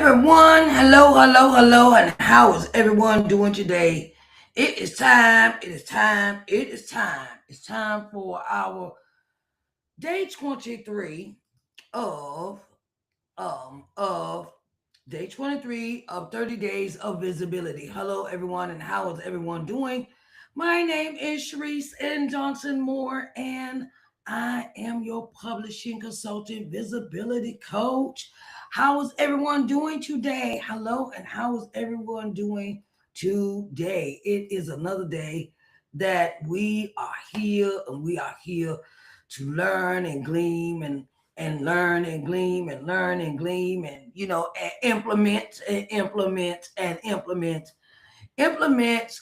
everyone. Hello, and how is everyone doing today? It is time. It's time for our day 23 of of day 23 of 30 days of visibility. Hello, everyone, and how is everyone doing? My name is Sharise N. Johnson Moore, and I am your publishing consultant, visibility coach. How is everyone doing today? Hello, and how is everyone doing today? It is another day that we are here, and we are here to learn and glean and learn and glean and learn and glean and and implement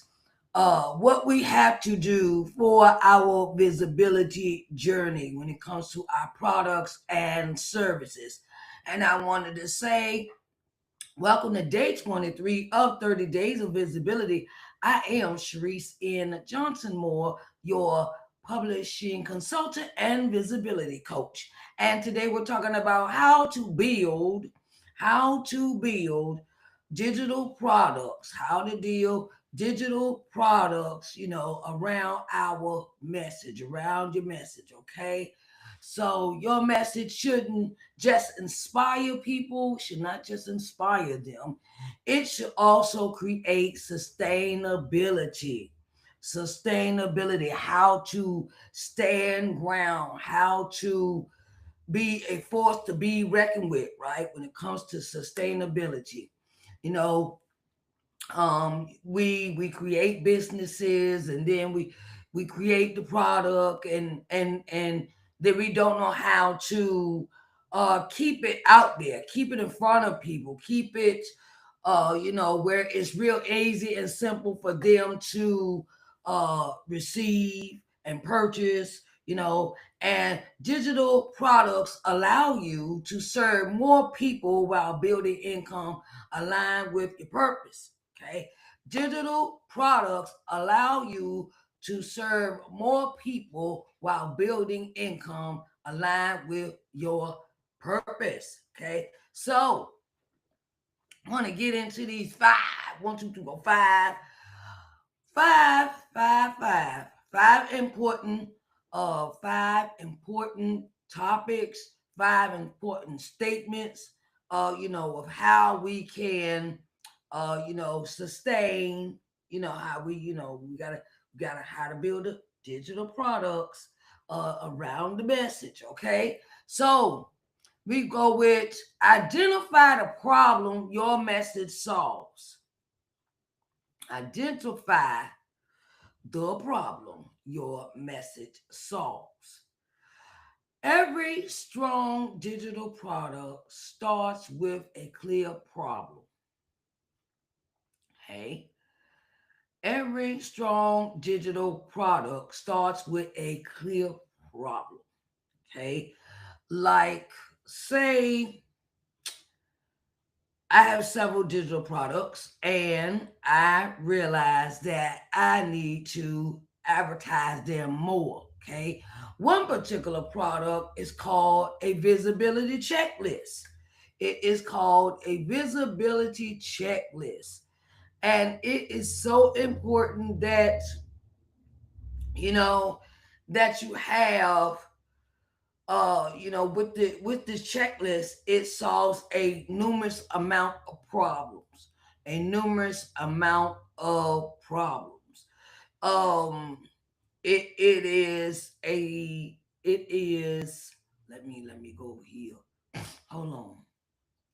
what we have to do for our visibility journey when it comes to our products and services. And I wanted to say, welcome to day 23 of 30 Days of Visibility. I am Sharise N. Johnson Moore, your publishing consultant and visibility coach. And today we're talking about how to build digital products, how to deal digital products, around our message, around your message, okay? So your message shouldn't just inspire people, should not just inspire them. It should also create sustainability. Sustainability, how to stand ground, how to be a force to be reckoned with, right? When it comes to sustainability. You know, we create businesses, and then we create the product, and then we don't know how to keep it out there, keep it in front of people, keep it where it's real easy and simple for them to receive and purchase. And digital products allow you to serve more people while building income aligned with your purpose. Okay. Digital products allow you to serve more people while building income aligned with your purpose. Okay. So I want to get into these five. One, two, three, four, five. Five important topics, five important statements, of how we can sustain, how we gotta how to build a digital products around the message. Okay. So we go with identify the problem your message solves. Identify the problem your message solves. Every strong digital product starts with a clear problem. Okay. Every strong digital product starts with a clear problem. Okay. Like, say, I have several digital products, and I realize that I need to advertise them more. Okay. One particular product is called a visibility checklist. It is called a visibility checklist. And it is so important that, you know, that you have with this checklist, it solves a numerous amount of problems, a numerous amount of problems. um it is a it is let me go here. Hold on.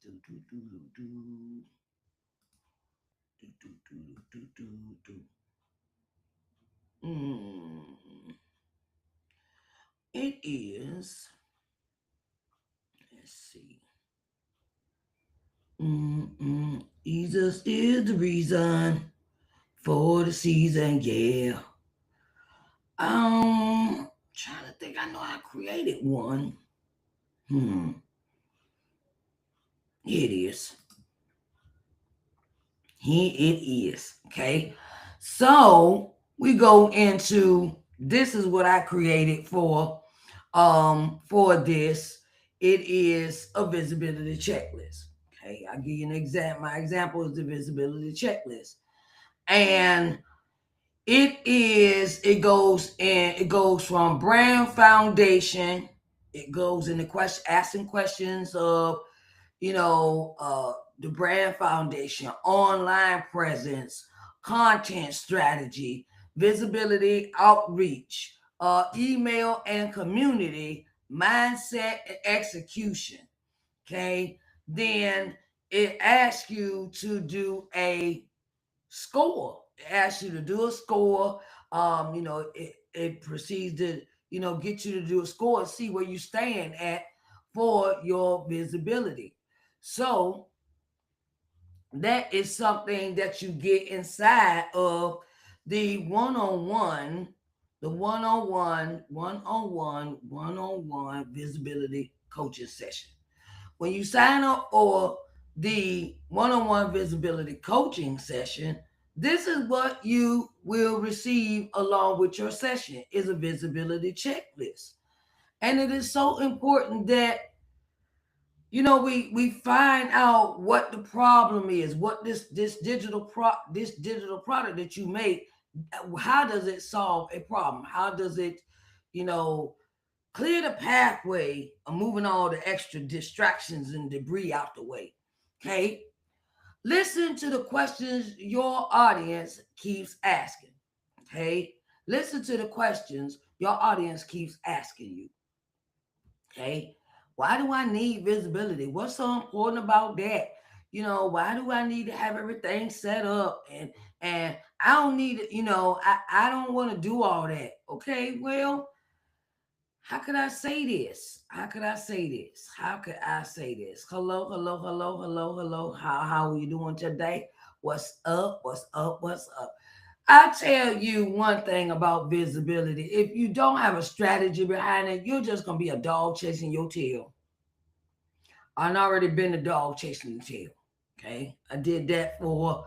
Do, do, do, do, do, do, do, do, do, do. Mm, it is, let's see. Jesus is the reason for the season, yeah. Trying to think. I know I created one. Hmm. Here it is. Here it is. Okay. So we go into this is what I created for this. It is a visibility checklist. Okay, I'll give you an example. My example is the visibility checklist. And it goes from brand foundation. It goes into asking questions of, the brand foundation, online presence, content strategy, visibility, outreach, email and community, mindset and execution. Okay. Then it asks you to do a score. It asks you to do a score. It proceeds to, get you to do a score and see where you stand at for your visibility. So that is something that you get inside of the one-on-one, one-on-one visibility coaching session. When you sign up for the one-on-one visibility coaching session, this is what you will receive along with your session is a visibility checklist. And it is so important that we find out what the problem is, what this digital product that you make, how does it solve a problem, how does it you know clear the pathway of moving all the extra distractions and debris out the way. Okay, listen to the questions your audience keeps asking. Okay, listen to the questions your audience keeps asking you. Okay. Why do I need visibility? What's so important about that? Why do I need to have everything set up? And I don't need it, I don't want to do all that. Okay, well, how could I say this? How could I say this? How could I say this? Hello, hello, hello, hello, hello. How are you doing today? What's up? What's up? What's up? I tell you one thing about visibility. If you don't have a strategy behind it, you're just gonna be a dog chasing your tail. I've already been a dog chasing the tail. Okay. I did that for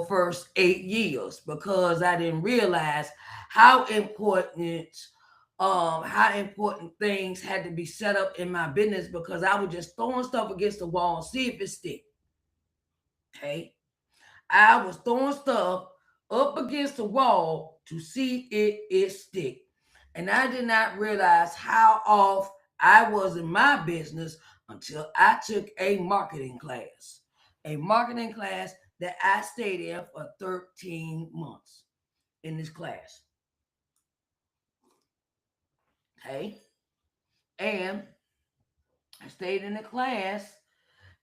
first 8 years because I didn't realize how important things had to be set up in my business because I was just throwing stuff against the wall and see if it stick. Okay. I was throwing stuff up against the wall to see it stick. And I did not realize how off I was in my business until I took a marketing class. A marketing class that I stayed in for 13 months in this class. Okay. And I stayed in the class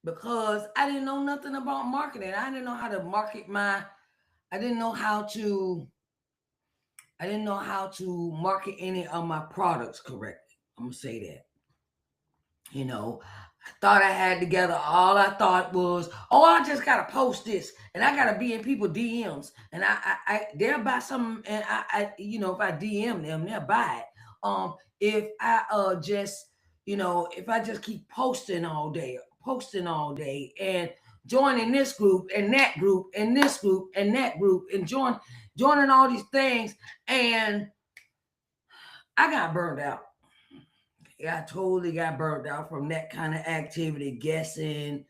because I didn't know nothing about marketing. I didn't know how to market I didn't know how to I didn't know how to market any of my products correctly. I'm gonna say that. I thought I had together. All I thought was, oh, I just gotta post this, and I gotta be in people DMs, and they'll buy something, and if I DM them, they'll buy it. If I if I just keep posting all day, and joining this group and that group and this group and that group, and joining all these things, and I got burned out. I totally got burned out from that kind of activity, guessing,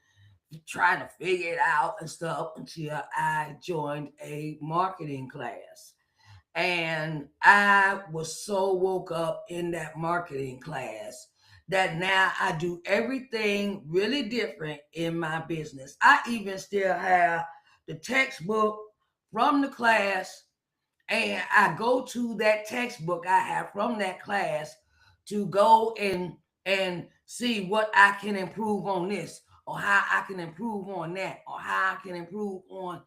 trying to figure it out and stuff until I joined a marketing class. And I was so woke up in that marketing class that now I do everything really different in my business. I even still have the textbook from the class, and I go to that textbook I have from that class to go and see what I can improve on this, or how I can improve on that, or how I can improve on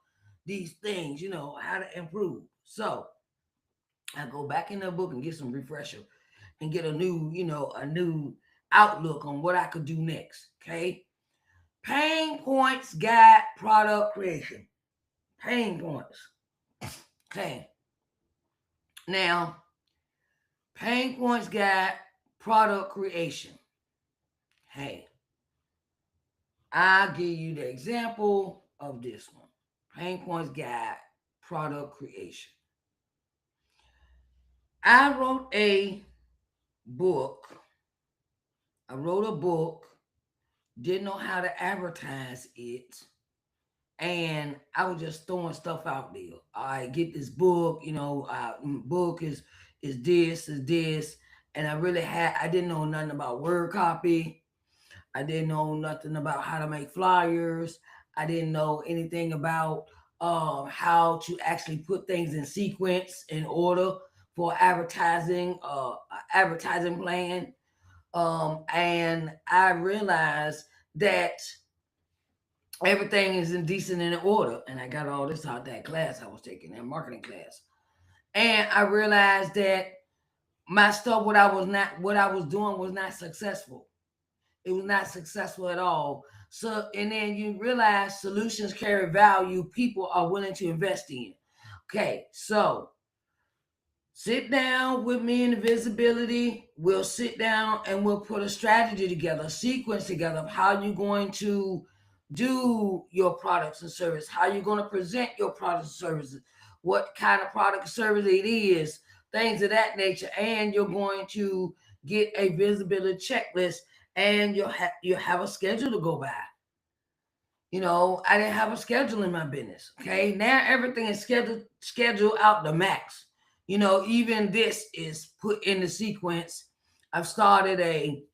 these things, how to improve. So I go back in the book and get some refresher and get a new outlook on what I could do next. Okay. Pain points guide product creation. Pain points. Okay. Now, pain points guide product creation. Hey, I'll give you the example of this one. Pain points guide product creation. I wrote a book. I wrote a book didn't know how to advertise it, and I was just throwing stuff out there. I get this book, book is this, and I didn't know nothing about word copy. I didn't know nothing about how to make flyers. I didn't know anything about how to actually put things in sequence in order for advertising plan. And I realized that everything is in decent in order. And I got all this out that class I was taking, that marketing class. And I realized that my stuff, what I was doing was not successful. It was not successful at all. So, and then you realize solutions carry value people are willing to invest in. Okay, so sit down with me in the visibility. We'll sit down and we'll put a strategy together, a sequence together of how you're going to do your products and service, how you're going to present your products and services, what kind of product and service it is, things of that nature. And you're going to get a visibility checklist, and you'll have a schedule to go by. I didn't have a schedule in my business. Okay, now everything is scheduled out the max. Even this is put in the sequence. I've started a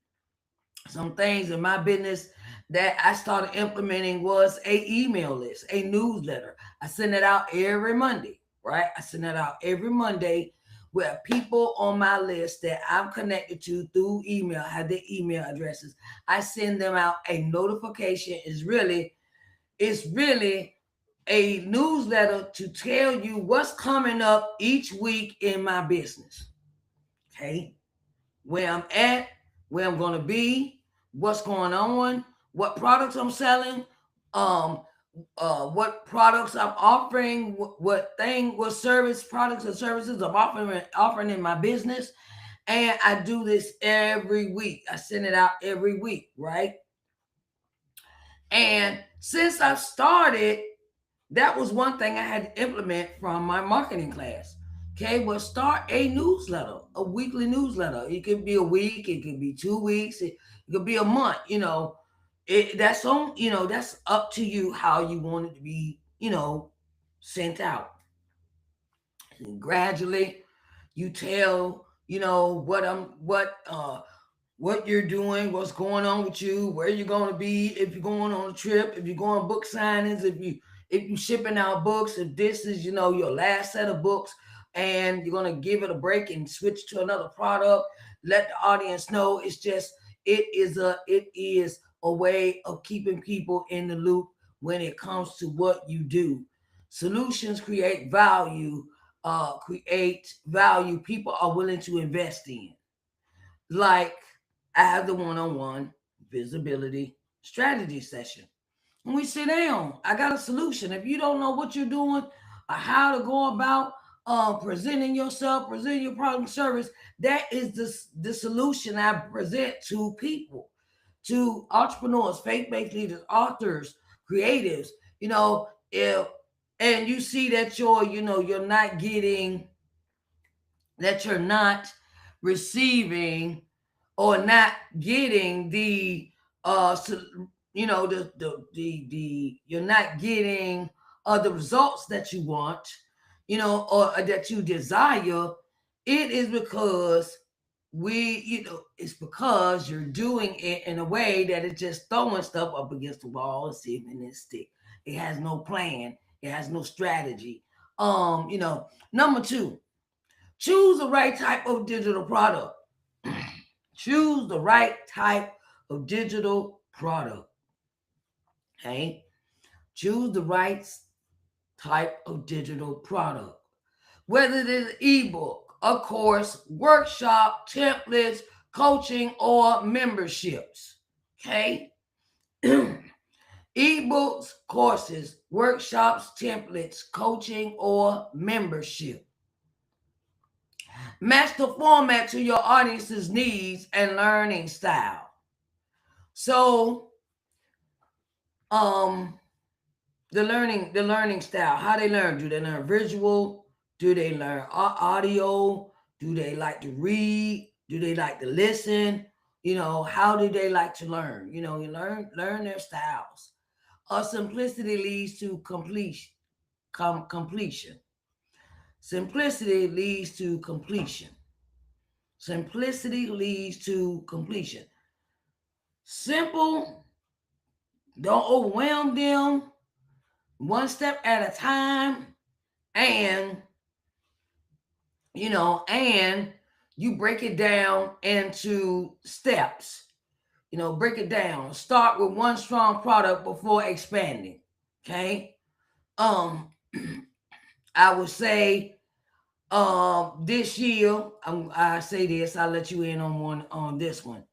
some things in my business that I started implementing was a email list, a newsletter. I send it out every Monday, right? I send it out every Monday where people on my list that I'm connected to through email have their email addresses. I send them out a notification. It's really a newsletter to tell you what's coming up each week in my business. Okay, where I'm at, where I'm going to be, what's going on, what products I'm selling, um, what products I'm offering, what service products and services I'm offering in my business, and I do this every week. I send it out every week, right? And since I've started, that was one thing I had to implement from my marketing class. Okay, well, start a newsletter, a weekly newsletter. It could be a week, it could be 2 weeks, it could be a month. That's up to you how you want it to be, sent out. And gradually, you tell, what you're doing, what's going on with you, where you're going to be, if you're going on a trip, if you're going book signings, if you're shipping out books, if this is your last set of books, and you're going to give it a break and switch to another product. Let the audience know. It is a way of keeping people in the loop when it comes to what you do. Solutions create value people are willing to invest in. Like, I have the one-on-one visibility strategy session. When we sit down, I got a solution. If you don't know what you're doing or how to go about presenting yourself, presenting your product and service, that is the solution I present to people, to entrepreneurs, faith-based leaders, authors, creatives. If and you see that you're not getting, that you're not receiving or not getting the you're not getting the results that you want, or that you desire. It is because it's because you're doing it in a way that it's just throwing stuff up against the wall and see if it stick. It has no plan, it has no strategy. Number two, choose the right type of digital product. Choose the right type of digital product. Okay? Choose the right type of digital product. Whether it is an ebook, a course, workshop, templates, coaching, or memberships. Okay? Ebooks, courses, workshops, templates, coaching, or membership. Match the format to your audience's needs and learning style. So, um, the learning style, how they learn. Do they learn visual? Do they learn audio? Do they like to read? Do they like to listen? How do they like to learn? You learn their styles. Simplicity leads to completion. Simplicity leads to completion. Simplicity leads to completion. Simple, don't overwhelm them, one step at a time, and and you break it down into steps. Break it down. Start with one strong product before expanding. Okay. Um, I would say this year, I say this, I'll let you in on this one.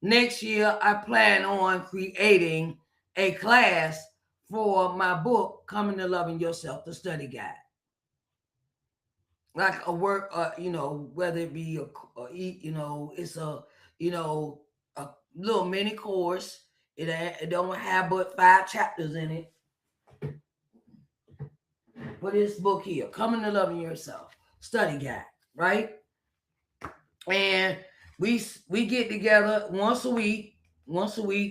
Next year, I plan on creating a class for my book, Coming to Loving Yourself, the study guide. Like a work, whether it be it's a little mini course. It don't have but 5 chapters in it. For this book here, Coming to Loving Yourself, study guide, right? And we get together once a week,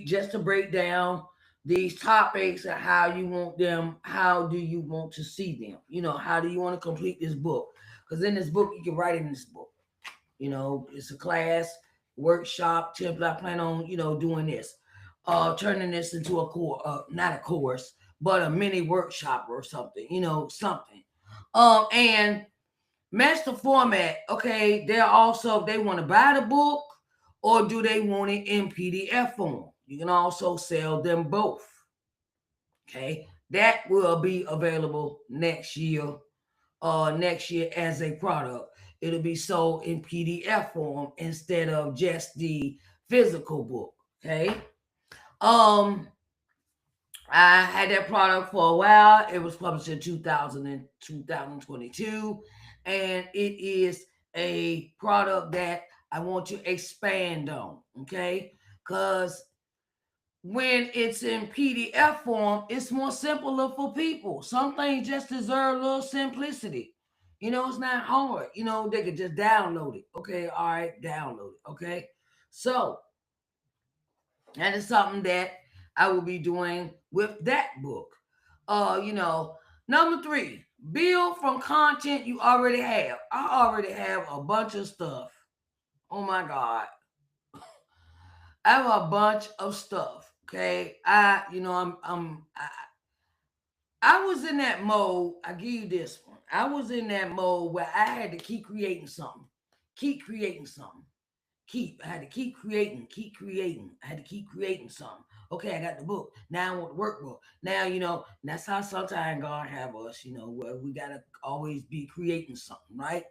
just to break down these topics and how you want them. How do you want to see them? How do you want to complete this book? Because in this book, you can write in this book. It's a class, workshop, template. I plan on, doing this, turning this into a course, not a course, but a mini workshop or something, something. And match the format. Okay, they're also, they want to buy the book or do they want it in PDF form? You can also sell them both. Okay, that will be available next year. Next year as a product. It'll be sold in PDF form instead of just the physical book. Okay. Um, I had that product for a while. It was published in 2022, and it is a product that I want to expand on. Okay, because when it's in PDF form, it's more simpler for people. Some things just deserve a little simplicity. It's not hard. They could just download it. Okay, all right, download it. Okay, so that is something that I will be doing with that book. Number 3, build from content you already have. I already have a bunch of stuff. Oh my God, I have a bunch of stuff. Okay, I was in that mode. I give you this one. I was in that mode where I had to keep creating something, keep creating something, I had to keep creating, keep creating. I had to keep creating something. Okay, I got the book. Now I want the workbook. Now, that's how sometimes God have us, where we got to always be creating something, right?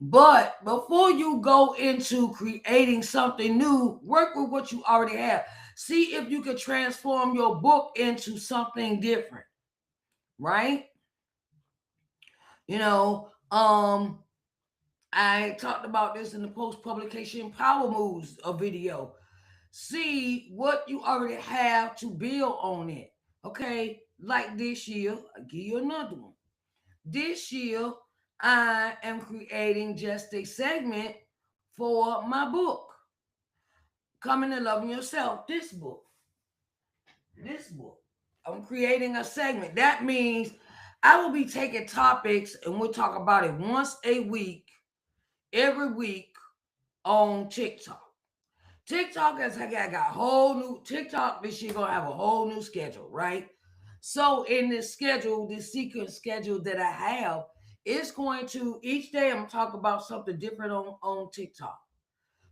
But before you go into creating something new, work with what you already have. See if you can transform your book into something different, right? You know, um, I talked about this in the post publication power moves video. See what you already have to build on it. Okay, like this year, I'll give you another one. This year, I am creating just a segment for my book, Coming to Loving Yourself. This book. This book. I'm creating a segment. That means I will be taking topics and we'll talk about it once a week, every week on TikTok. TikTok is I got a whole new TikTok this year gonna have a whole new schedule, right? So in this schedule, this sequence schedule that I have, it's going to each day I'm gonna talk about something different on TikTok.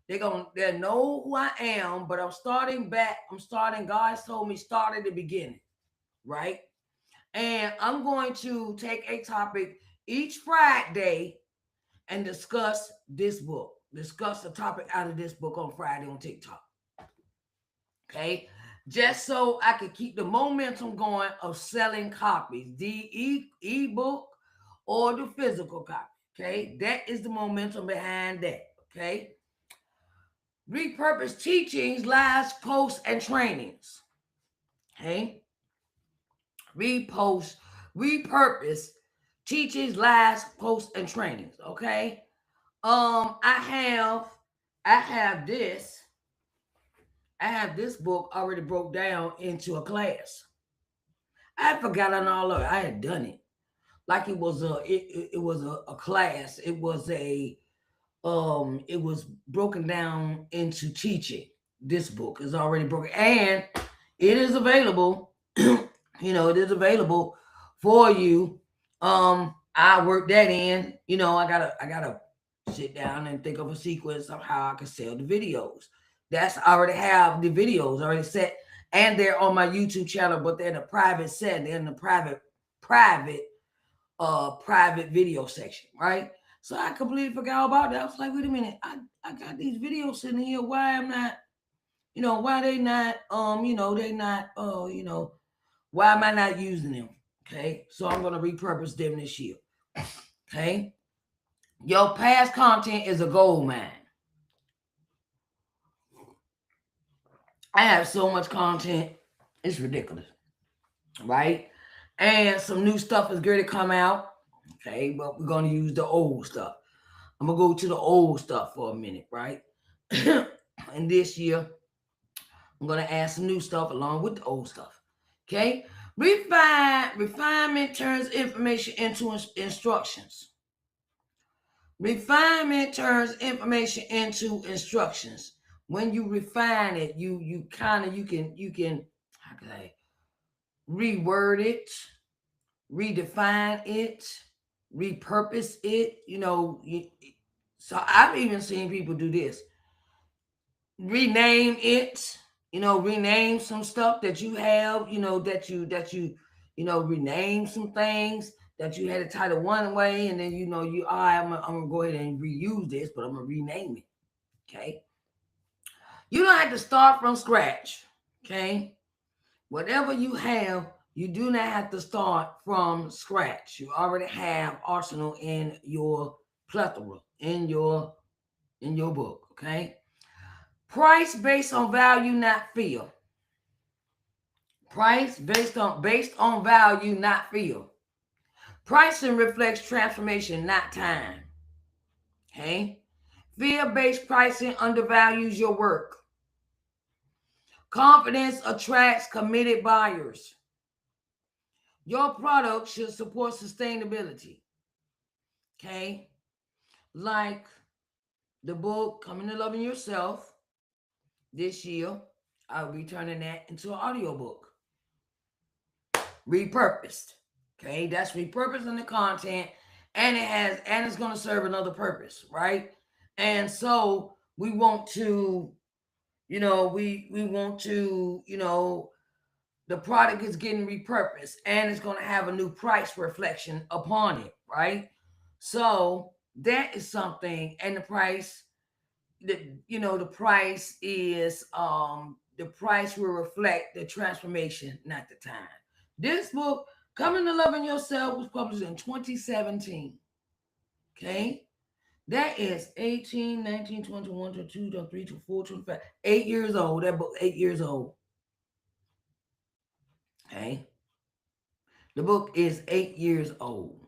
They know who I am, but I'm starting back. I'm starting. God's told me start at the beginning, right? And I'm going to take a topic each Friday and discuss this book. Discuss the topic out of this book on Friday on TikTok. Okay. Just so I could keep the momentum going of selling copies, the ebook or the physical copy. Okay. That is the momentum behind that. Okay. Repurpose teachings, lives, posts, and trainings. Okay. Repost, repurpose teachings, lives, posts, and trainings. Okay. I have this. I have this book already broke down into a class. I had forgotten all of it. I had done it like it was a class. It was broken down into teaching. This book is already broken, and it is available. It is available for you. I work that in. I gotta sit down and think of a sequence of how I can sell the videos. That's I already have the videos already set, and they're on my YouTube channel, but they're in a private set. They're in the private video section, right? So I completely forgot all about that. I was like, wait a minute, I got these videos sitting here. Why I'm not, why they not, they not, why am I not using them? Okay, so I'm gonna repurpose them this year. Okay, your past content is a gold mine. I have so much content, it's ridiculous, right? And some new stuff is going to come out. Okay, but we're gonna use the old stuff. I'm gonna go to the old stuff for a minute, right? And this year, I'm gonna add some new stuff along with the old stuff. Okay, refinement turns information into instructions. Refinement turns information into instructions. When you refine it, you kind of you can how can I reword it, redefine it, repurpose it. So I've even seen people do this. Rename it, rename some stuff that you have, rename some things that you had a title one way, and then all right, I'm gonna go ahead and reuse this, but I'm gonna rename it. Okay. You don't have to start from scratch. Okay. Whatever you have, you do not have to start from scratch. You already have arsenal in your plethora, in your book. Okay. Price based on value, not fear. Price based on value, not fear. Pricing reflects transformation, not time. Okay? Fear-based pricing undervalues your work. Confidence attracts committed buyers. Your product should support sustainability. Okay? Like the book Coming to Loving Yourself. This year, I'll be turning that into an audiobook. Repurposed. Okay, that's repurposing the content, and it's going to serve another purpose, right? And so we want to, we want to, the product is getting repurposed, and it's going to have a new price reflection upon it, right? So that is something, and the price, the price is the price will reflect the transformation, not the time. This book, Coming to Loving Yourself, was published in 2017. Okay? That is 18, 19, 21, 22, 23, 24, 25. 8 years old. That book, 8 years old. Okay? The book is 8 years old.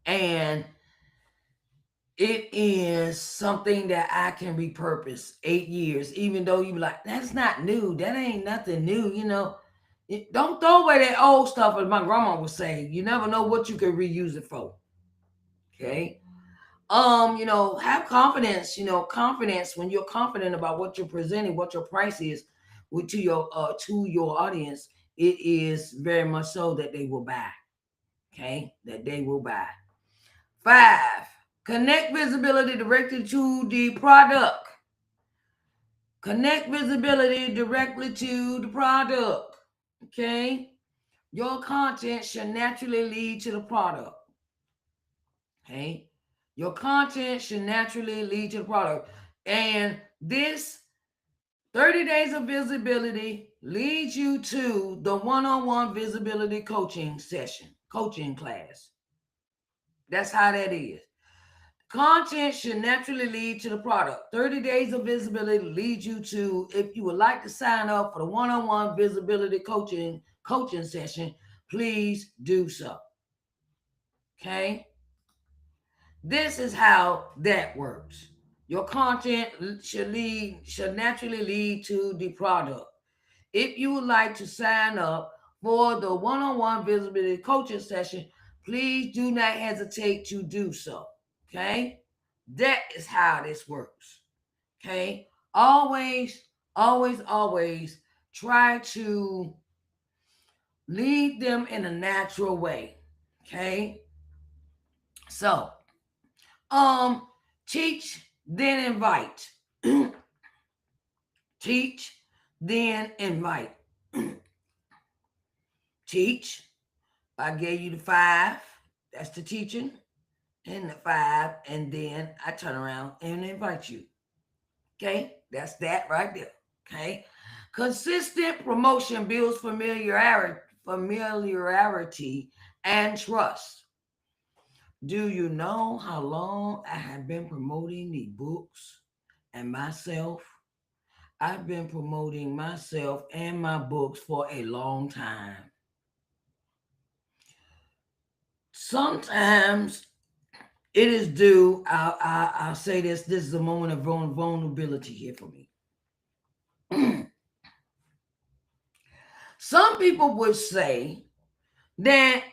And it is something that I can repurpose 8 years, even though you be like, that's not new. That ain't nothing new. Don't throw away that old stuff, as my grandma would say. You never know what you can reuse it for. Okay. Have confidence, confidence when you're confident about what you're presenting, what your price is to your audience, it is very much so that they will buy. Okay, that they will buy. 5. Connect visibility directly to the product. Connect visibility directly to the product. Okay. Your content should naturally lead to the product. Okay. Your content should naturally lead to the product. And this 30 days of visibility leads you to the one-on-one visibility coaching session, coaching class. That's how that is. Content should naturally lead to the product. 30 days of visibility leads you to, if you would like to sign up for the one-on-one visibility coaching session, please do so. Okay? This is how that works. Your content should naturally lead to the product. If you would like to sign up for the one-on-one visibility coaching session, please do not hesitate to do so. Okay? That is how this works. Okay? Always, always, always try to lead them in a natural way. Okay? So, um, teach, then invite. Teach, then invite. Teach. I gave you the 5. That's the teaching. And the 5. And then I turn around and invite you. Okay? That's that right there. Okay? Consistent promotion builds familiarity and trust. Do you know how long I have been promoting the books and myself? I've been promoting myself and my books for a long time. Sometimes it is due, I'll say this is a moment of vulnerability here for me. Some people would say that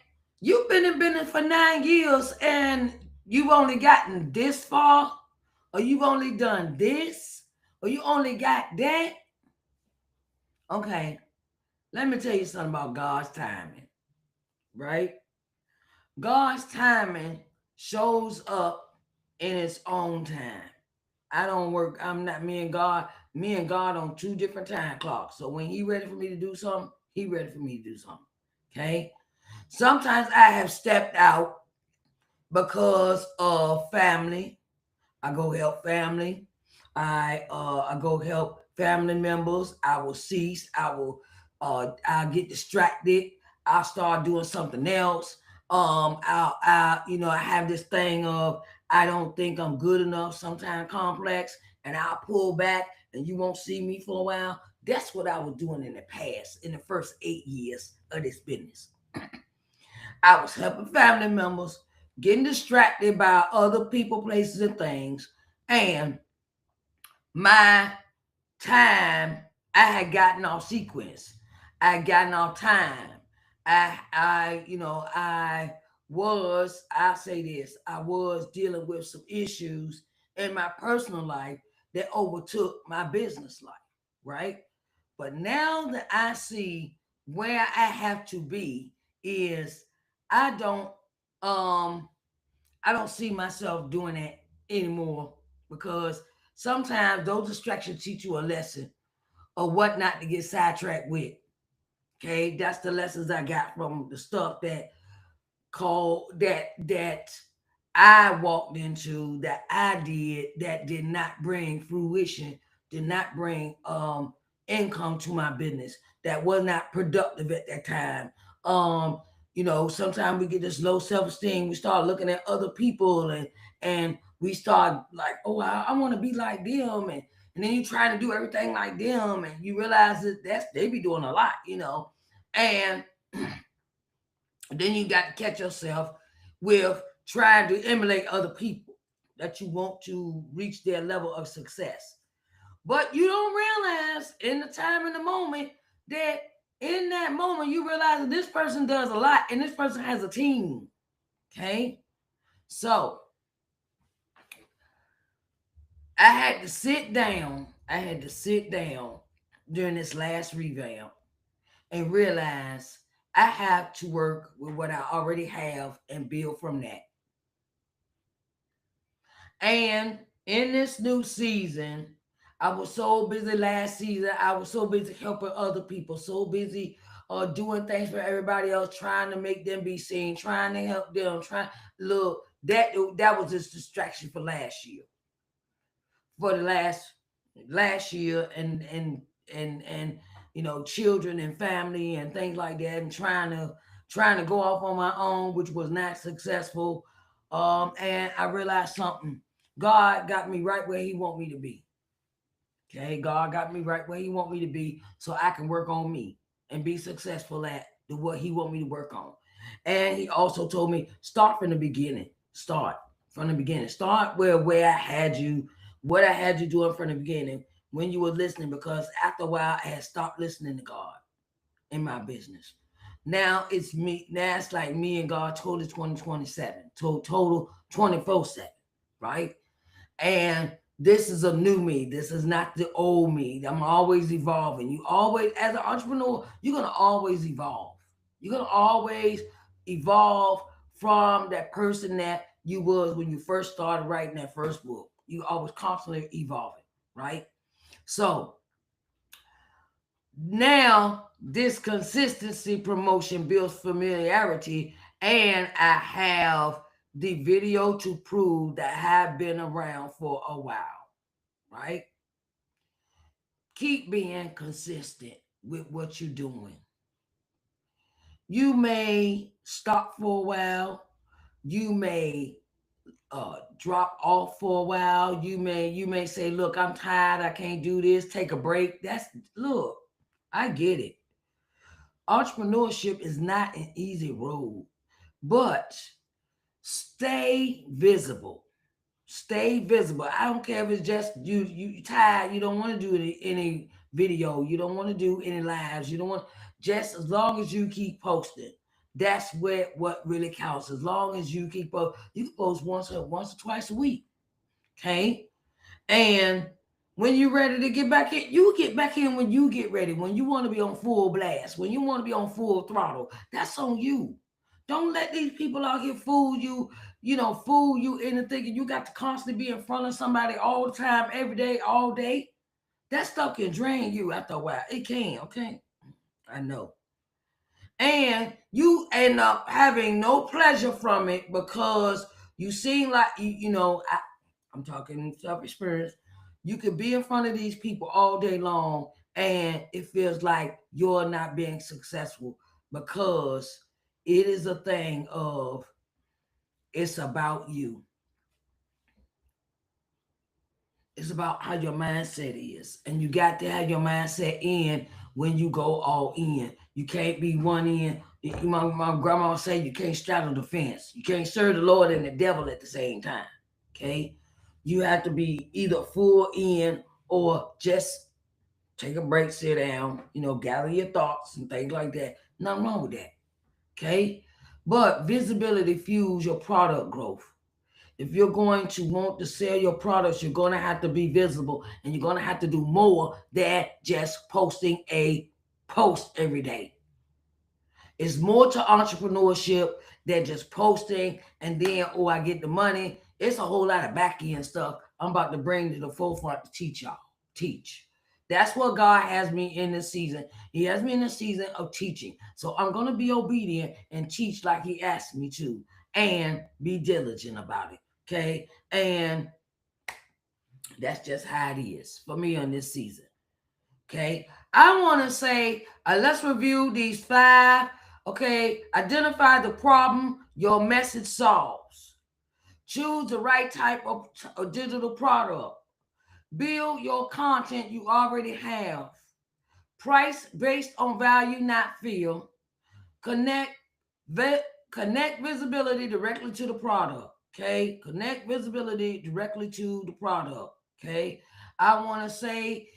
you've been in business for 9 years and you've only gotten this far, or you've only done this, or you only got that. Okay, let me tell you something about God's timing, right? God's timing shows up in its own time. I don't work, I'm not me and God on 2 different time clocks. So when he ready for me to do something, he ready for me to do something. Okay? Sometimes I have stepped out because of family. I go help family. I go help family members. I will cease. I'll get distracted. I'll start doing something else. I have this thing of I don't think I'm good enough, sometimes complex, and I'll pull back and you won't see me for a while. That's what I was doing in the past, in the first 8 years of this business. I was helping family members, getting distracted by other people, places, and things, and my time, I had gotten off sequence. I had gotten off time. I'll say this, I was dealing with some issues in my personal life that overtook my business life, right? But now that I see where I have to be is I don't um I don't see myself doing that anymore because sometimes those distractions teach you a lesson of what not to get sidetracked with. Okay, that's the lessons I got from the stuff that I walked into, that I did not bring fruition, did not bring income to my business, that was not productive at that time. Sometimes we get this low self-esteem, we start looking at other people and we start like, oh, I want to be like them, and then you try to do everything like them and you realize that they be doing a lot. And then you got to catch yourself with trying to emulate other people that you want to reach their level of success. But you don't realize in the time in the moment that in that moment you realize that this person does a lot and this person has a team. Okay? So I had to sit down. During this last revamp and realize I have to work with what I already have and build from that. And in this new season, I was so busy last season. I was so busy helping other people, so busy doing things for everybody else, trying to make them be seen, trying to help them, trying look that was just distraction for last year. For the last year and children and family and things like that and trying to go off on my own, which was not successful. And I realized something. God got me right where he want me to be. Okay, God got me right where he want me to be so I can work on me and be successful at what he want me to work on. And he also told me start from the beginning. Start from the beginning. Start where I had you what I had you doing from the beginning when you were listening, because after a while I had stopped listening to God in my business. Now it's me. Now it's like me and God total 2027, total 24/7, right? And this is a new me. This is not the old me. I'm always evolving. You always, as an entrepreneur, you're gonna always evolve. You're gonna always evolve from that person that you was when you first started writing that first book. You always constantly evolving, right? So now this consistency promotion builds familiarity, and I have the video to prove that I have been around for a while, right? Keep being consistent with what you're doing. You may stop for a while. You may drop off for a while. You may say, "Look, I'm tired. I can't do this. Take a break." That's look. I get it. Entrepreneurship is not an easy road, but stay visible. Stay visible. I don't care if it's just you tired, you don't want to do any video, you don't want to do any lives, you don't want, just as long as you keep posting. That's what really counts. As long as you keep you can post once or twice a week. Okay? And when you're ready to get back in, you get back in when you get ready. When you want to be on full blast, when you want to be on full throttle, that's on you. Don't let these people out here fool you, fool you into thinking you got to constantly be in front of somebody all the time, every day, all day. That stuff can drain you after a while. It can, okay? I know. And you end up having no pleasure from it because you seem like I'm talking self experience. You could be in front of these people all day long, and it feels like you're not being successful because it is a thing of it's about you. It's about how your mindset is. And you got to have your mindset in when you go all in. You can't be one in. My grandma would say you can't straddle the fence. You can't serve the Lord and the devil at the same time. Okay? You have to be either full in or just take a break, sit down, gather your thoughts and things like that. Nothing wrong with that. Okay? But visibility fuels your product growth. If you're going to want to sell your products, you're going to have to be visible, and you're going to have to do more than just posting a post every day. It's more to entrepreneurship than just posting and then, oh, I get the money. It's a whole lot of back end stuff I'm about to bring to the forefront to teach y'all. Teach. That's what God has me in this season. He has me in the season of teaching. So I'm going to be obedient and teach like He asked me to, and be diligent about it. Okay. And that's just how it is for me on this season. Okay. I want to say, let's review these 5. Okay. Identify the problem your message solves. Choose the right type of digital product. Build your content you already have. Price based on value, not feel. Connect, vi- connect visibility directly to the product. Okay, connect visibility directly to the product. Okay, I want to say,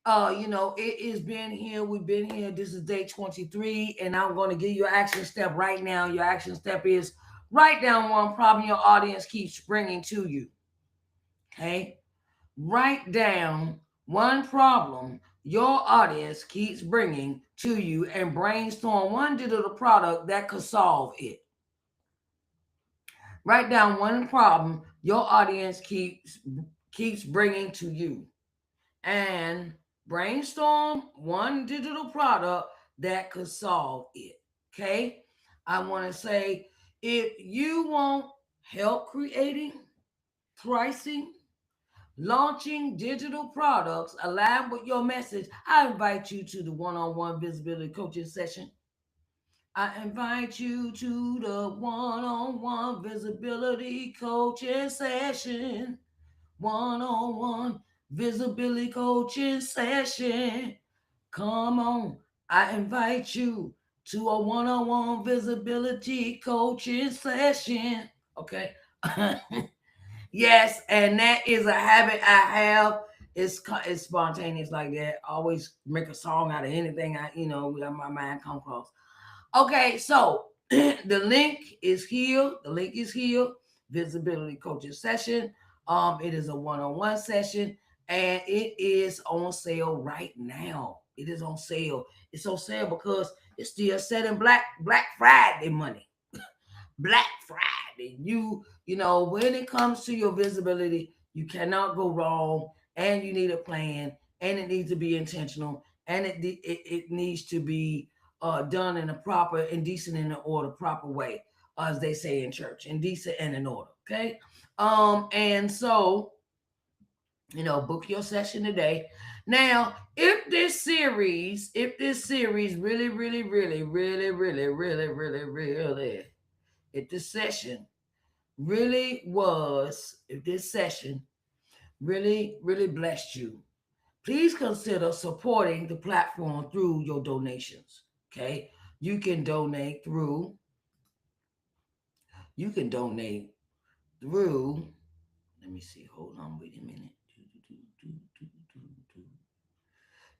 it has been here. We've been here. This is day 23, and I'm going to give you an action step right now. Your action step is write down one problem your audience keeps bringing to you. Okay, write down one problem your audience keeps bringing to you and brainstorm one digital product that could solve it. Write down one problem your audience keeps bringing to you and brainstorm one digital product that could solve it. Okay? I want to say, if you want help creating, pricing, launching digital products aligned with your message, I invite you to the one-on-one visibility coaching session. I invite you to the one-on-one visibility coaching session. One-on-one visibility coaching session. Come on. I invite you to a one-on-one visibility coaching session. Okay. Yes, and that is a habit I have. It's spontaneous like that. I always make a song out of anything that my mind come across. Okay, so the link is here. The link is here. Visibility coaching session. It is a one-on-one session, and it is on sale right now. It is on sale. It's on sale because it's still setting Black Friday money. Black Friday. When it comes to your visibility, you cannot go wrong, and you need a plan, and it needs to be intentional, and it needs to be done in a proper and decent in an order, proper way, as they say in church, in decent and in order. Okay, and so book your session today. Now, if this series really, really, really, really, really, really, really, really, if this session really was, if this session really, really blessed you, please consider supporting the platform through your donations. Okay. You can donate through, you can donate through, let me see, hold on, wait a minute.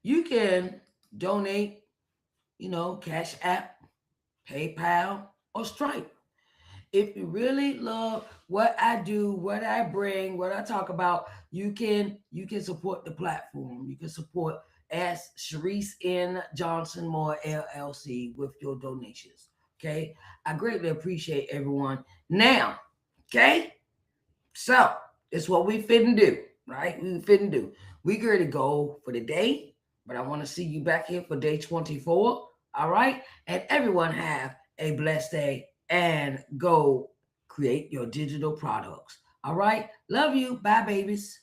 You can donate, Cash App, PayPal, or Stripe. If you really love what I do, what I bring, what I talk about, you can support the platform. You can support as Sharise N. Johnson Moore LLC with your donations. Okay, I greatly appreciate everyone. Now, okay, so it's what we finna do, right? We finna do. We going to go for the day, but I want to see you back here for day 24. All right, and everyone have a blessed day and go create your digital products. All right, love you. Bye, babies.